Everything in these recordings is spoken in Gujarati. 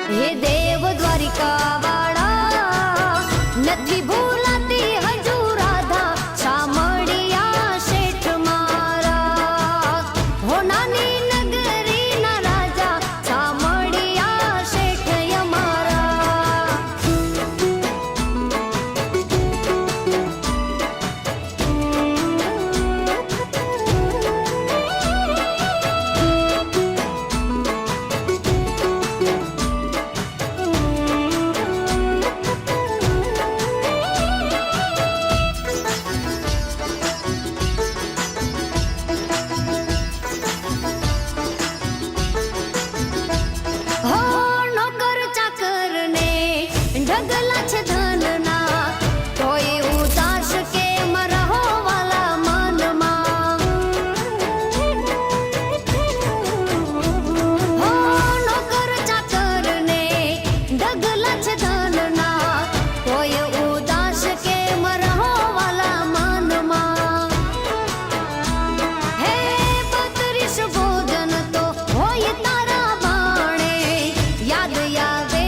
હે દેવ દ્વારિકા વાળા નથી ભૂલાતી હજુ રાધા શામળિયા શેઠ મારા હો નાની નગરી ના રાજા શામળિયા શેઠ અમારા ઢગલા છે ધનના તોય ઉદાસ કેમ રહો વાલા મનમાં હો નોકર ચાકરને ઢગલા છે ધનના તોય ઉદાસ કેમ રહો વાલા મનમાં હે 32 ભોજન તો હોય તારા બાણે યાદ આવે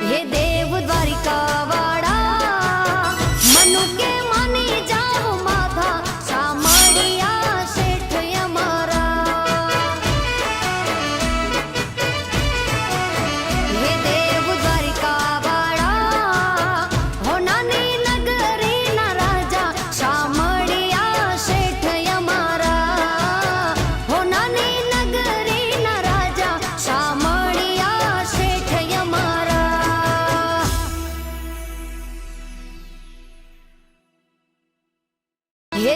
હે દેવ દ્વારિકા વાળા મનુ કે માની જાવ માધા શામળિયા શેઠ અમારા હે દેવ દ્વારિકા વાળા હો નાની નગરી ના રાજા શામળિયા શેઠ અમારા હો નાની નગરી ના રાજા શામળિયા શેઠ અમારા હે